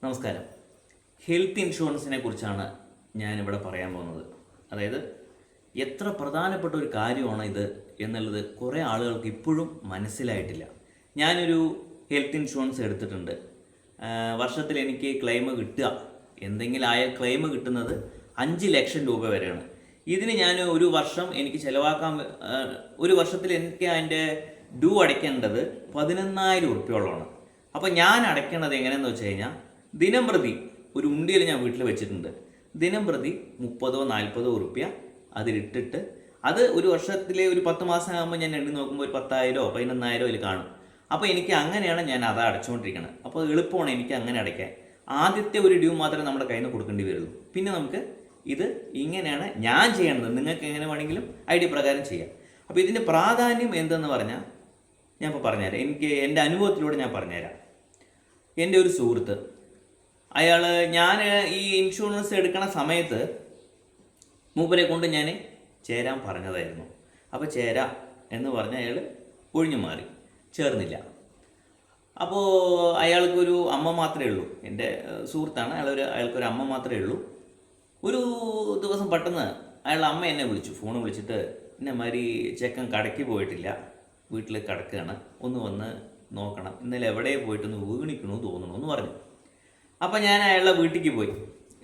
നമസ്കാരം. ഹെൽത്ത് ഇൻഷുറൻസിനെ കുറിച്ചാണ് ഞാനിവിടെ പറയാൻ പോകുന്നത്. അതായത് എത്ര പ്രധാനപ്പെട്ട ഒരു കാര്യമാണ് ഇത് എന്നുള്ളത് കുറേ ആളുകൾക്ക് ഇപ്പോഴും മനസ്സിലായിട്ടില്ല. ഞാനൊരു ഹെൽത്ത് ഇൻഷുറൻസ് എടുത്തിട്ടുണ്ട്. വർഷത്തിൽ എനിക്ക് ക്ലെയിം കിട്ടുക, എന്തെങ്കിലും ആയ ക്ലെയിം കിട്ടുന്നത് 5 ലക്ഷം രൂപ വരെയാണ്. ഇതിന് ഞാൻ ഒരു വർഷം എനിക്ക് ചിലവാക്കാൻ, ഒരു വർഷത്തിൽ എനിക്ക് അതിൻ്റെ ഡ്യൂ അടയ്ക്കേണ്ടത് 11,000 ഉറുപ്പ്യോളമാണ്. അപ്പോൾ ഞാൻ അടയ്ക്കേണ്ടത് എങ്ങനെയെന്ന് വെച്ച് കഴിഞ്ഞാൽ, ദിനം പ്രതി ഒരു ഉണ്ടിയിൽ ഞാൻ വീട്ടിൽ വെച്ചിട്ടുണ്ട്. ദിനം പ്രതി 30-40 ഉറുപ്പ്യ അതിലിട്ടിട്ട്, അത് ഒരു വർഷത്തിലെ ഒരു 10 മാസം ആകുമ്പോൾ ഞാൻ എണ്ണി നോക്കുമ്പോൾ ഒരു 10,000 11,000 അതിൽ കാണും. അപ്പോൾ എനിക്ക് അങ്ങനെയാണ് ഞാൻ അത് അടച്ചുകൊണ്ടിരിക്കുന്നത്. അപ്പോൾ എളുപ്പമാണ് എനിക്ക് അങ്ങനെ അടയ്ക്കാൻ. ആദ്യത്തെ ഒരു ഡ്യൂ മാത്രമേ നമ്മുടെ കയ്യിൽ നിന്ന് കൊടുക്കേണ്ടി വരുള്ളൂ. പിന്നെ നമുക്ക് ഇത് ഇങ്ങനെയാണ് ഞാൻ ചെയ്യേണ്ടത്. നിങ്ങൾക്ക് എങ്ങനെ വേണമെങ്കിലും ഐഡിയ പ്രകാരം ചെയ്യാം. അപ്പോൾ ഇതിൻ്റെ പ്രാധാന്യം എന്തെന്ന് പറഞ്ഞാൽ ഞാൻ ഇപ്പോൾ പറഞ്ഞുതരാം. എനിക്ക് എൻ്റെ അനുഭവത്തിലൂടെ ഞാൻ പറഞ്ഞുതരാം. എൻ്റെ ഒരു സുഹൃത്ത്, ഞാൻ ഈ ഇൻഷുറൻസ് എടുക്കണ സമയത്ത് മൂപ്പരെ കൊണ്ട് ഞാൻ ചേരാൻ പറഞ്ഞതായിരുന്നു. അപ്പോൾ ചേരാം എന്ന് പറഞ്ഞ് അയാൾ ഒഴിഞ്ഞു മാറി, ചേർന്നില്ല. അപ്പോൾ അയാൾക്കൊരു അമ്മ മാത്രമേ ഉള്ളൂ. എൻ്റെ സുഹൃത്താണ്, അയാൾക്കൊരു അമ്മ മാത്രമേ ഉള്ളൂ. ഒരു ദിവസം പെട്ടെന്ന് അയാളുടെ അമ്മ എന്നെ വിളിച്ചു, ഫോൺ വിളിച്ചിട്ട്, ഇന്നമാതിരി ചെക്കൻ കടയ്ക്ക് പോയിട്ടില്ല, വീട്ടിൽ കിടക്കുകയാണ്, ഒന്ന് വന്ന് നോക്കണം, ഇന്നലെ എവിടെ പോയിട്ടൊന്ന് വീണിക്കണു തോന്നണു എന്ന് പറഞ്ഞു. അപ്പം ഞാൻ അയാളുടെ വീട്ടിലേക്ക് പോയി.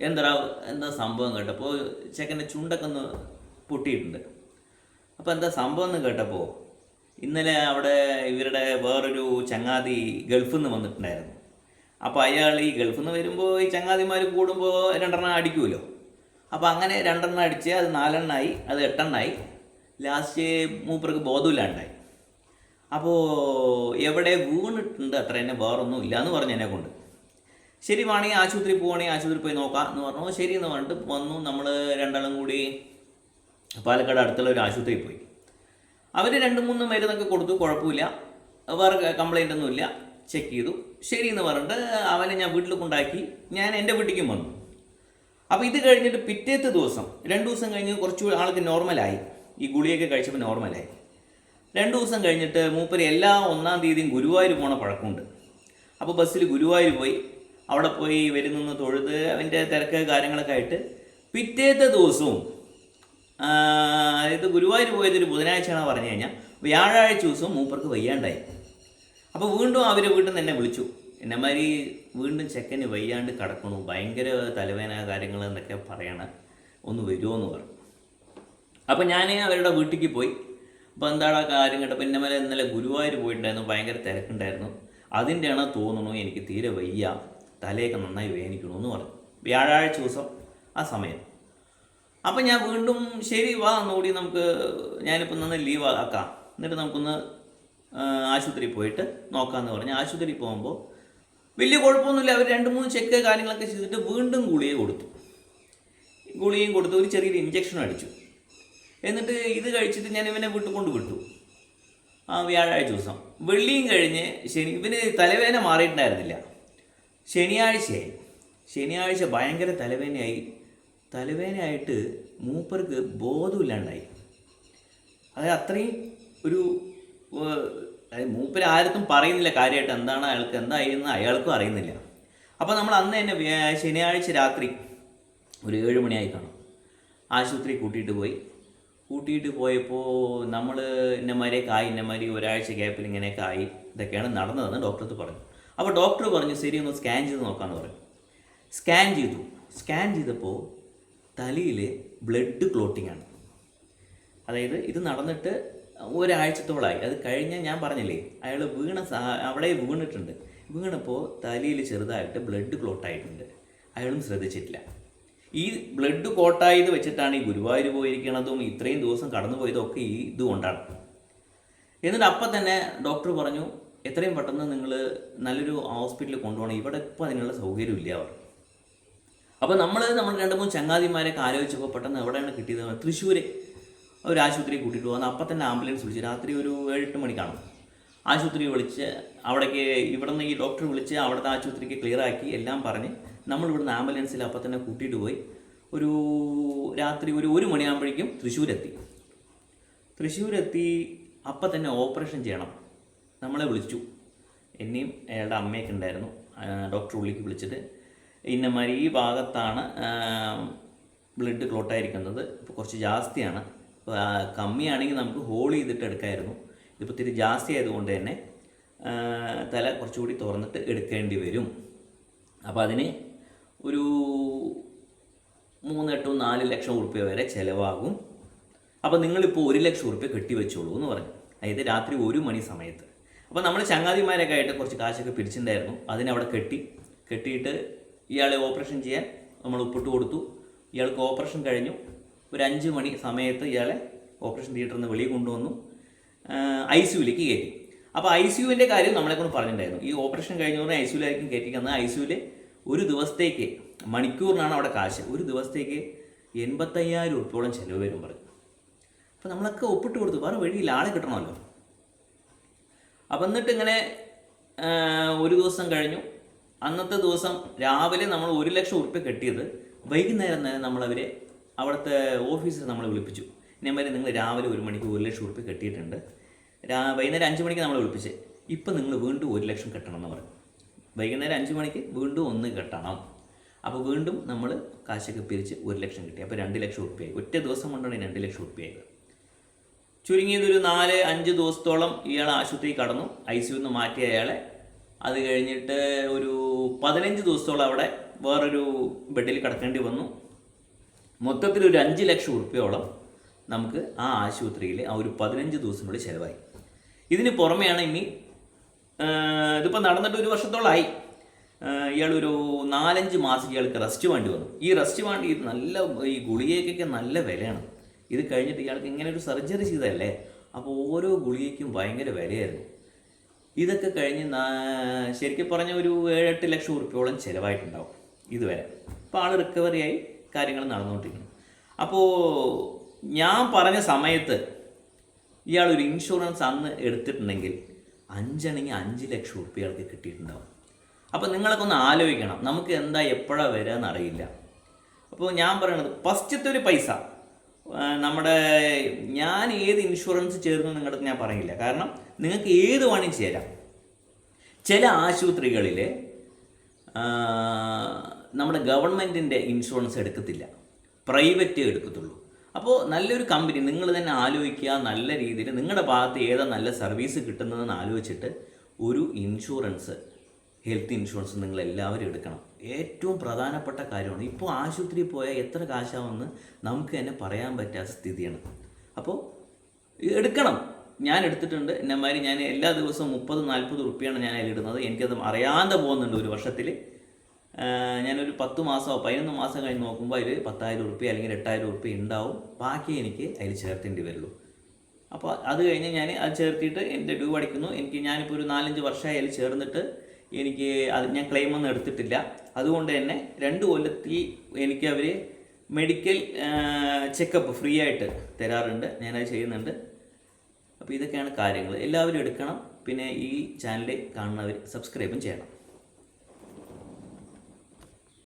എന്താ സംഭവം കേട്ടപ്പോൾ ചെക്കൻ്റെ ചുണ്ടൊക്കെ ഒന്ന് പൊട്ടിയിട്ടുണ്ട്. അപ്പോൾ എന്താ സംഭവം എന്ന് കേട്ടപ്പോൾ, ഇന്നലെ അവിടെ ഇവരുടെ വേറൊരു ചങ്ങാതി ഗൾഫിൽ നിന്ന് വന്നിട്ടുണ്ടായിരുന്നു. അപ്പോൾ അയാൾ ഈ ഗൾഫിൽ നിന്ന് വരുമ്പോൾ ഈ ചങ്ങാതിമാർ കൂടുമ്പോൾ 2 അടിക്കുമല്ലോ. അപ്പോൾ അങ്ങനെ 2 അടിച്ച് അത് 4 അത് 8 ലാസ്റ്റ് മൂപ്പർക്ക് ബോധമില്ലാണ്ടായി. അപ്പോൾ എവിടെ വീണിട്ടുണ്ട് അത്ര, തന്നെ വേറൊന്നും ഇല്ല എന്ന് പറഞ്ഞു എന്നെ കൊണ്ട്. ശരി, വേണമെങ്കിൽ ആശുപത്രി പോവുകയാണെങ്കിൽ ആശുപത്രി പോയി നോക്കാം എന്ന് പറഞ്ഞു. ശരി എന്ന് പറഞ്ഞിട്ട് വന്നു. നമ്മൾ 2 കൂടി പാലക്കാട് അടുത്തുള്ള ഒരു ആശുപത്രിയിൽ പോയി. അവർ 2-3 മരുന്നൊക്കെ കൊടുത്തു, കുഴപ്പമില്ല, വേറെ കംപ്ലൈൻ്റ് ഒന്നുമില്ല, ചെക്ക് ചെയ്തു. ശരി എന്ന് പറഞ്ഞിട്ട് അവനെ ഞാൻ വീട്ടിൽ കൊണ്ടാക്കി. ഞാൻ എൻ്റെ വീട്ടിലേക്കും വന്നു. അപ്പോൾ ഇത് കഴിഞ്ഞിട്ട് പിറ്റേത്തെ ദിവസം, 2 ദിവസം കഴിഞ്ഞ് കുറച്ച് ആൾക്ക് നോർമലായി. ഈ ഗുളിയൊക്കെ കഴിച്ചപ്പോൾ നോർമലായി. 2 ദിവസം കഴിഞ്ഞിട്ട് മൂപ്പര് എല്ലാ 1-ാം തീയതിയും ഗുരുവായൂർ പോണ പഴക്കമുണ്ട്. അപ്പോൾ ബസ്സിൽ ഗുരുവായൂർ പോയി. അവിടെ പോയി വരുന്നൊന്ന് തൊഴുത് അവൻ്റെ തിരക്ക് കാര്യങ്ങളൊക്കെ ആയിട്ട് പിറ്റേത്തെ ദിവസവും, അതായത് ഗുരുവായൂർ പോയതൊരു ബുധനാഴ്ചയാണ് പറഞ്ഞു കഴിഞ്ഞാൽ, വ്യാഴാഴ്ച ദിവസവും മൂപ്പർക്ക് വയ്യാണ്ടായി. അപ്പോൾ വീണ്ടും അവർ വീട്ടിൽ നിന്ന് എന്നെ വിളിച്ചു, എന്നെമാതിരി വീണ്ടും ചെക്കന് വയ്യാണ്ട് കിടക്കണു, ഭയങ്കര തലവേദന കാര്യങ്ങൾ എന്നൊക്കെ പറയണം, ഒന്ന് വരുമോ എന്ന് പറഞ്ഞു. അപ്പോൾ ഞാൻ അവരുടെ വീട്ടിലേക്ക് പോയി. അപ്പോൾ എന്താണ് കാര്യം കേട്ടപ്പോൾ, ഇന്നലെ ഇന്നലെ ഗുരുവായൂർ പോയിട്ടുണ്ടായിരുന്നു, ഭയങ്കര തിരക്കുണ്ടായിരുന്നു, അതിൻ്റെയാണ് തോന്നുന്നു എനിക്ക് തീരെ വയ്യ, തലയൊക്കെ നന്നായി വേദനിക്കണമെന്ന് പറഞ്ഞു. വ്യാഴാഴ്ച ദിവസം ആ സമയം. അപ്പം ഞാൻ വീണ്ടും ശരി വാ ഒന്നുകൂടി നമുക്ക്, ഞാനിപ്പോൾ നിന്ന് ലീവ് ആക്കാം, എന്നിട്ട് നമുക്കൊന്ന് ആശുപത്രിയിൽ പോയിട്ട് നോക്കാമെന്ന് പറഞ്ഞ് ആശുപത്രിയിൽ പോകുമ്പോൾ വലിയ കുഴപ്പമൊന്നുമില്ല. അവർ 2-3 ചെക്ക് കാര്യങ്ങളൊക്കെ ചെയ്തിട്ട് വീണ്ടും ഗുളിക കൊടുത്തു. ഗുളികയും കൊടുത്ത് ഒരു ചെറിയൊരു ഇഞ്ചക്ഷനും അടിച്ചു. എന്നിട്ട് ഇത് കഴിച്ചിട്ട് ഞാൻ ഇവനെ വീട്ടിൽ കൊണ്ട് വിട്ടു. വ്യാഴാഴ്ച ദിവസം. വെള്ളിയും കഴിഞ്ഞ് ഇവന് തലവേദന മാറിയിട്ടുണ്ടായിരുന്നില്ല. ശനിയാഴ്ച ഭയങ്കര തലവേദനയായിട്ട് മൂപ്പർക്ക് ബോധമില്ലാണ്ടായി. അതായത് അത്രയും ഒരു, മൂപ്പര് ആരത്തും പറയുന്നില്ല കാര്യമായിട്ട് എന്താണ് അയാൾക്ക് എന്തായിരുന്നു അയാൾക്കും അറിയുന്നില്ല. അപ്പോൾ നമ്മൾ അന്ന് തന്നെ ശനിയാഴ്ച രാത്രി ഒരു 7 മണിയായി കാണും, ആശുപത്രി കൂട്ടിയിട്ട് പോയപ്പോൾ നമ്മൾ ഇന്നമാതിരി ഒരാഴ്ച ഗ്യാപ്പിൽ ഇങ്ങനെയൊക്കെ ആയി, ഇതൊക്കെയാണ് നടന്നതെന്ന് ഡോക്ടർക്ക് പറഞ്ഞു. അപ്പോൾ ഡോക്ടർ പറഞ്ഞു ശരി ഒന്ന് സ്കാൻ ചെയ്ത് നോക്കാമെന്ന് പറഞ്ഞു. സ്കാൻ ചെയ്തപ്പോൾ തലയിൽ ബ്ലഡ് ക്ലോട്ടിംഗ് ആണ്. അതായത് ഇത് നടന്നിട്ട് ഒരാഴ്ചത്തോളമായി. അത് കഴിഞ്ഞ് ഞാൻ പറഞ്ഞില്ലേ, അയാൾ അവിടെ വീണിപ്പോൾ തലയിൽ ചെറുതായിട്ട് ബ്ലഡ് ക്ലോട്ടായിട്ടുണ്ട്. അയാളും ശ്രദ്ധിച്ചിട്ടില്ല. ഈ ബ്ലഡ് കോട്ടായത് വെച്ചിട്ടാണ് ഈ ഗുരുവായൂർ പോയിരിക്കണതും ഇത്രയും ദിവസം കടന്നു പോയതൊക്കെ ഈ ഇതുകൊണ്ടാണ്. എന്നിട്ട് അപ്പം തന്നെ ഡോക്ടർ പറഞ്ഞു, എത്രയും പെട്ടെന്ന് നിങ്ങൾ നല്ലൊരു ഹോസ്പിറ്റലിൽ കൊണ്ടുപോകണം, ഇവിടെ ഇപ്പോൾ അതിനുള്ള സൗകര്യമില്ല അവർ. അപ്പോൾ നമ്മൾ 2-3 ചങ്ങാതിമാരൊക്കെ ആലോചിച്ചപ്പോൾ പെട്ടെന്ന് എവിടെയാണ് കിട്ടിയത്, തൃശ്ശൂർ ഒരു ആശുപത്രി കൂട്ടിയിട്ട് പോകുന്നത്. അപ്പം തന്നെ ആംബുലൻസ് വിളിച്ച്, രാത്രി ഒരു 7-8 മണിക്കാണ് ആശുപത്രി വിളിച്ച്, അവിടേക്ക് ഇവിടെ നിന്ന് ഈ ഡോക്ടർ വിളിച്ച് അവിടുത്തെ ആശുപത്രിക്ക് ക്ലിയർ ആക്കി എല്ലാം പറഞ്ഞ് നമ്മൾ ഇവിടുന്ന് ആംബുലൻസിൽ അപ്പം തന്നെ കൂട്ടിയിട്ട് പോയി. രാത്രി ഒരു 1 മണിയാകുമ്പോഴേക്കും തൃശ്ശൂരെത്തി. അപ്പം തന്നെ ഓപ്പറേഷൻ ചെയ്യണം. നമ്മളെ വിളിച്ചു, എന്നെയും അയാളുടെ അമ്മയൊക്കെ ഉണ്ടായിരുന്നു. ഡോക്ടർ ഉള്ളിലേക്ക് വിളിച്ചിട്ട് ഇന്നമാതിരി ഈ ഭാഗത്താണ് ബ്ലഡ് ക്ലോട്ടായിരിക്കുന്നത്. ഇപ്പോൾ കുറച്ച് ജാസ്തിയാണ്. ഇപ്പോൾ കമ്മിയാണെങ്കിൽ നമുക്ക് ഹോൾ ചെയ്തിട്ട് എടുക്കാമായിരുന്നു. ഇതിപ്പോൾ ഇത്തിരി ജാസ്തി ആയതുകൊണ്ട് തന്നെ തല കുറച്ചുകൂടി തുറന്നിട്ട് എടുക്കേണ്ടി വരും. അപ്പോൾ അതിന് ഒരു 3-4 ലക്ഷം ഉറുപ്പ്യ വരെ ചിലവാകും. അപ്പോൾ നിങ്ങളിപ്പോൾ 1 ലക്ഷം ഉറുപ്പ്യ കെട്ടിവെച്ചോളൂ എന്ന് പറഞ്ഞു. അതായത് രാത്രി 1 മണി സമയത്ത്. അപ്പോൾ നമ്മൾ ചങ്ങാതിമാരൊക്കെ ആയിട്ട് കുറച്ച് കാശൊക്കെ പിരിച്ചിട്ടുണ്ടായിരുന്നു. അതിനവിടെ കെട്ടിയിട്ട് ഇയാളെ ഓപ്പറേഷൻ ചെയ്യാൻ നമ്മൾ ഒപ്പിട്ട് കൊടുത്തു. ഇയാൾക്ക് ഓപ്പറേഷൻ കഴിഞ്ഞു. ഒരു 5 മണി സമയത്ത് ഇയാളെ ഓപ്പറേഷൻ തിയേറ്ററിൽ നിന്ന് വെളിയിൽ കൊണ്ടുവന്നു ICUവിലേക്ക് കയറ്റി. അപ്പോൾ ICUവിൻ്റെ കാര്യം നമ്മളെക്കൊണ്ട് പറഞ്ഞിട്ടുണ്ടായിരുന്നു. ഈ ഓപ്പറേഷൻ കഴിഞ്ഞവരെ ICUവിലായിരിക്കും കയറ്റിക്കുന്നത്. ICUവിൽ ഒരു ദിവസത്തേക്ക്, മണിക്കൂറിനാണ് അവിടെ കാശ്, ഒരു ദിവസത്തേക്ക് 85,000 ഉറുപ്പ്യോളം ചിലവ് വരും പറഞ്ഞു. അപ്പോൾ നമ്മളൊക്കെ ഒപ്പിട്ട് കൊടുത്തു. വേറെ വഴിയില്ല, ആളെ കിട്ടണമല്ലോ. അപ്പം എന്നിട്ട് ഇങ്ങനെ ഒരു ദിവസം കഴിഞ്ഞു. അന്നത്തെ ദിവസം രാവിലെ നമ്മൾ 1 ലക്ഷം ഉറുപ്പ്യ കെട്ടിയത്, വൈകുന്നേരം തന്നെ നമ്മളവരെ അവിടുത്തെ ഓഫീസിൽ നമ്മളെ വിളിപ്പിച്ചു. ഇതേമാതിരി നിങ്ങൾ രാവിലെ 1 മണിക്ക് 1 ലക്ഷം ഉറുപ്പ്യ കെട്ടിയിട്ടുണ്ട്, വൈകുന്നേരം 5 മണിക്ക് നമ്മളെ വിളിപ്പിച്ച്, ഇപ്പം നിങ്ങൾ വീണ്ടും 1 ലക്ഷം കെട്ടണം എന്ന് പറഞ്ഞു. വൈകുന്നേരം 5 മണിക്ക് വീണ്ടും 1 കെട്ടണം. അപ്പോൾ വീണ്ടും നമ്മൾ കാശൊക്കെ പിരിച്ച് 1 ലക്ഷം കിട്ടി. അപ്പോൾ 2 ലക്ഷം ഉറുപ്പ്യയായി. ഒറ്റ ദിവസം കൊണ്ടാണ് 2 ലക്ഷം ഉറുപ്പ്യയായത്. ചുരുങ്ങിയതൊരു 4-5 ദിവസത്തോളം ഇയാൾ ആശുപത്രിയിൽ കടന്നു. ICUവിൽ നിന്ന് മാറ്റിയ അയാളെ. അത് കഴിഞ്ഞിട്ട് ഒരു 15 ദിവസത്തോളം അവിടെ വേറൊരു ബെഡിൽ കിടക്കേണ്ടി വന്നു. മൊത്തത്തിൽ ഒരു 5 ലക്ഷം ഉറുപ്പ്യോളം നമുക്ക് ആ ആശുപത്രിയിൽ ആ ഒരു 15 ദിവസത്തിനുള്ളിൽ ചിലവായി. ഇതിന് പുറമെയാണ് ഇനി ഇതിപ്പോൾ നടന്നിട്ട് 1 വർഷത്തോളമായി. ഇയാളൊരു 4-5 മാസം ഇയാൾക്ക് റെസ്റ്റ് വേണ്ടി വന്നു. ഈ റെസ്റ്റ് വേണ്ടി നല്ല, ഈ ഗുളികയ്ക്കൊക്കെ നല്ല വിലയാണ്. ഇത് കഴിഞ്ഞിട്ട് ഇയാൾക്ക് ഇങ്ങനെ ഒരു സർജറി ചെയ്തതല്ലേ, അപ്പോൾ ഓരോ ഗുളികയ്ക്കും ഭയങ്കര വിലയായിരുന്നു. ഇതൊക്കെ കഴിഞ്ഞ് ശരിക്കും പറഞ്ഞ ഒരു 7-8 ലക്ഷം ഉറുപ്പ്യോളം ചിലവായിട്ടുണ്ടാവും ഇതുവരെ. അപ്പോൾ ആൾ റിക്കവറിയായി കാര്യങ്ങൾ നടന്നുകൊണ്ടിരിക്കുന്നു. അപ്പോൾ ഞാൻ പറഞ്ഞ സമയത്ത് ഇയാളൊരു ഇൻഷുറൻസ് അന്ന് എടുത്തിട്ടുണ്ടെങ്കിൽ 5 ലക്ഷം ഉറുപ്പ്യ ഇയാൾക്ക് കിട്ടിയിട്ടുണ്ടാവും. അപ്പോൾ നിങ്ങളൊക്കെ ഒന്ന് ആലോചിക്കണം, നമുക്ക് എന്താ എപ്പോഴാണ് വരിക എന്നറിയില്ല. അപ്പോൾ ഞാൻ പറയണത് ഫസ്റ്റത്തെ ഒരു പൈസ ഞാൻ ഏത് ഇൻഷുറൻസ് ചേർന്ന് നിങ്ങളുടെ ഞാൻ പറയില്ല. കാരണം നിങ്ങൾക്ക് ഏത് വേണമെങ്കിലും ചേരാം. ചില ആശുപത്രികളിൽ നമ്മുടെ ഗവൺമെൻറ്റിൻ്റെ ഇൻഷുറൻസ് എടുക്കത്തില്ല, പ്രൈവറ്റ് എടുക്കത്തുള്ളൂ. അപ്പോൾ നല്ലൊരു കമ്പനി നിങ്ങൾ തന്നെ ആലോചിക്കുക, നല്ല രീതിയിൽ നിങ്ങളുടെ ഭാഗത്ത് ഏതാ നല്ല സർവീസ് കിട്ടുന്നതെന്ന് ആലോചിച്ചിട്ട് ഒരു ഇൻഷുറൻസ്, ഹെൽത്ത് ഇൻഷുറൻസ് നിങ്ങൾ എല്ലാവരും എടുക്കണം. ഏറ്റവും പ്രധാനപ്പെട്ട കാര്യമാണ്. ഇപ്പോൾ ആശുപത്രിയിൽ പോയാൽ എത്ര കാശാവുമെന്ന് നമുക്ക് തന്നെ പറയാൻ പറ്റാത്ത സ്ഥിതിയാണ്. അപ്പോൾ എടുക്കണം. ഞാൻ എടുത്തിട്ടുണ്ട്. എന്നെമാതിരി ഞാൻ എല്ലാ ദിവസവും 30-40 ഉറുപ്പ്യാണ് ഞാൻ അതിലിടുന്നത്. എനിക്കത് അറിയാതെ പോകുന്നുണ്ട്. ഒരു വർഷത്തിൽ ഞാനൊരു 10 മാസമോ 11 മാസം കഴിഞ്ഞ് നോക്കുമ്പോൾ അതിൽ 10,000 ഉറുപ്പ്യ അല്ലെങ്കിൽ 8,000 ഉറുപ്പ്യ ഉണ്ടാവും. ബാക്കി എനിക്ക് അതിൽ ചേർത്തേണ്ടി വരുള്ളൂ. അപ്പോൾ അത് കഴിഞ്ഞ് ഞാൻ അത് ചേർത്തിട്ട് എൻ്റെ ഡ്യൂ അടിക്കുന്നു. ഞാനിപ്പോൾ ഒരു 4-5 വർഷമായി അതിൽ ചേർന്നിട്ട് ഞാൻ ക്ലെയിമൊന്നും എടുത്തിട്ടില്ല. അതുകൊണ്ട് തന്നെ 2 കൊല്ലത്തിൽ എനിക്ക് അവർ മെഡിക്കൽ ചെക്കപ്പ് ഫ്രീ ആയിട്ട് തരാറുണ്ട്. ഞാനത് ചെയ്യുന്നുണ്ട്. അപ്പോൾ ഇതൊക്കെയാണ് കാര്യങ്ങൾ. എല്ലാവരും എടുക്കണം. പിന്നെ ഈ ചാനൽ കാണുന്നവർ സബ്സ്ക്രൈബും ചെയ്യണം.